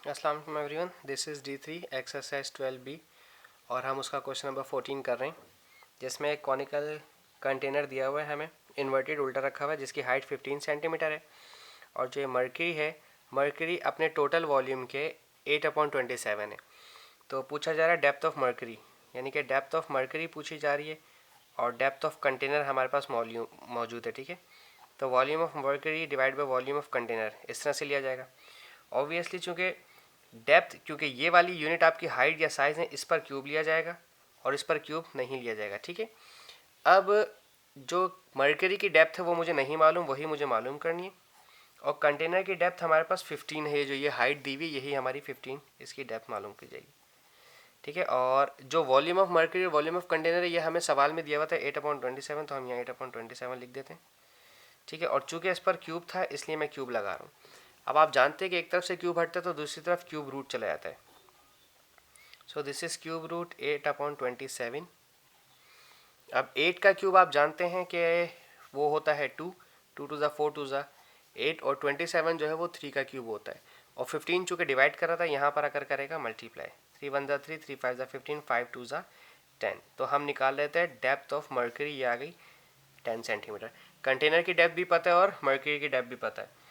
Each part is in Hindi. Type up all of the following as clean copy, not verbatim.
अस्सलाम वालेकुम everyone, this is D3 exercise 12B और हम उसका क्वेश्चन नंबर 14 कर रहे हैं, जिसमें एक कॉनिकल कंटेनर दिया हुआ है हमें, इन्वर्टेड उल्टा रखा हुआ है, जिसकी हाइट 15 सेंटीमीटर है। और जो ये मर्करी है, मर्करी अपने टोटल वॉल्यूम के 8/27 है। तो पूछा जा रहा है डेप्थ ऑफ मर्करी, यानी कि डेप्थ ऑफ मर्करी पूछी जा रही है और डेप्थ ऑफ कंटेनर हमारे पास मौजूद है। ठीक है, तो volume of mercury divide by volume of container इस तरह से लिया जाएगा। ऑब्वियसली चूँकि डेप्थ, क्योंकि ये वाली यूनिट आपकी हाइट या साइज़ है, इस पर क्यूब लिया जाएगा और इस पर क्यूब नहीं लिया जाएगा। ठीक है, अब जो मर्करी की डेप्थ है वो मुझे नहीं मालूम, वही मुझे मालूम करनी है। और कंटेनर की डेप्थ हमारे पास 15 है, जो ये हाइट दी हुई यही हमारी 15, इसकी डेप्थ मालूम की जाएगी। ठीक है, और जो वॉल्यूम ऑफ मर्करी और वॉल्यूम ऑफ कंटेनर है, ये हमें सवाल में दिया हुआ था 8/27, तो हम यहाँ 8/27 लिख देते हैं। ठीक है, और चूँकि इस पर क्यूब था इसलिए मैं क्यूब लगा रहा हूँ। अब आप जानते हैं कि एक तरफ से क्यूब हटता है तो दूसरी तरफ क्यूब रूट चला जाता है। So this is cube root 8/27। अब 8 का क्यूब आप जानते हैं कि वो होता है 2, 2 टू ज़ा 4 टू ज़ा 8, और 27 जो है वो 3 का क्यूब होता है। और 15 चूँकि डिवाइड कर रहा था, यहाँ पर आकर करेगा मल्टीप्लाई, 3 1 ज़ा 3, 3 5 ज़ा 15, 5 2 ज़ा 10। तो हम निकाल लेते हैं डेप्थ ऑफ मर्करी, ये आ गई 10 सेंटीमीटर। कंटेनर की डेप्थ भी पता है और मर्करी की डेप्थ भी पता है।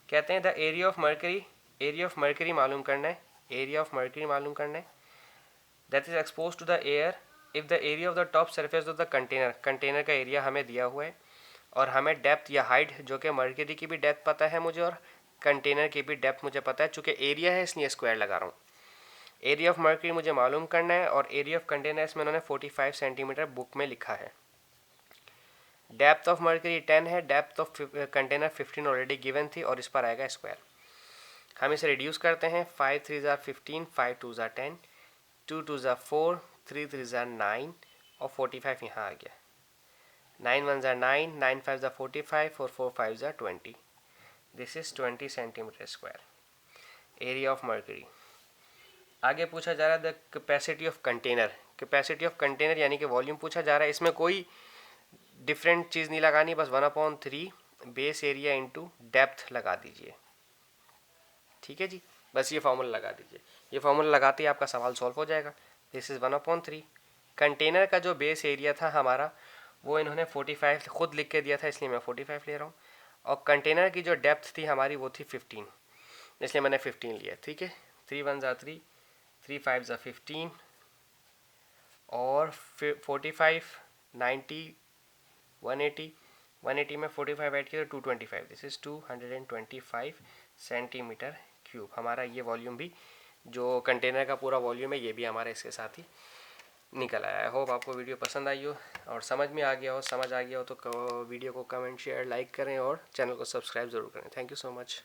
कहते हैं the area of mercury, area of mercury मालूम करना है, एरिया ऑफ मर्करी मालूम करना है, that is expose to the air if the area of the top surface of the container, container का एरिया हमें दिया हुआ है और हमें डेप्थ या हाइट, जो कि मर्करी की भी डेप्थ पता है मुझे और कंटेनर की भी डेप्थ मुझे पता है। चूँकि एरिया है इसलिए स्क्वायर लगा रहा हूँ। एरिया ऑफ मर्करी मुझे मालूम करना है और एरिया ऑफ कंटेनर इसमें उन्होंने 45 सेंटीमीटर बुक में लिखा है। डेप्थ ऑफ मर्करी 10 है, depth of container 15 already given थी और इस पर आएगा स्क्वायर। हम इसे रिड्यूस करते हैं, 5 3 ज़ा 15, 5 2 ज़ा 10, 2 2 ज़ा 4, 3 3 ज़ा 9 और 45 यहाँ आ गया। 9 1 ज़ा 9, 9 5 ज़ा 45 और 4 5 ज़ा 20। This is 20 centimetre square area of mercury. आगे पूछा जा रहा है the capacity of container, capacity of container यानी कि वॉल्यूम पूछा जा रहा है। इसमें कोई डिफरेंट चीज़ नहीं लगानी, बस 1/3 बेस एरिया इंटू डेप्थ लगा दीजिए। ठीक है जी, बस ये फॉर्मूला लगा दीजिए। ये फॉर्मूला लगाते ही आपका सवाल सॉल्व हो जाएगा। This is 1/3। कंटेनर का जो बेस एरिया था हमारा, वो इन्होंने 45 खुद लिख के दिया था, इसलिए मैं 45 ले रहा हूँ। और कंटेनर की जो डेप्थ थी हमारी वो थी 15, इसलिए मैंने 15 लिया। ठीक है, 3 1 ज़ा 3, 3 5 ज़ा 15 और 45 90 180, 180 में 45 ऐड किया तो 225। This is 225 centimetre cube. हमारा ये वॉल्यूम भी, जो कंटेनर का पूरा वॉल्यूम है, ये भी हमारा इसके साथ ही निकल आया है। होप आपको वीडियो पसंद आई हो और समझ में आ गया हो। समझ आ गया हो तो वीडियो को कमेंट शेयर लाइक करें और चैनल को सब्सक्राइब ज़रूर करें। Thank you so much.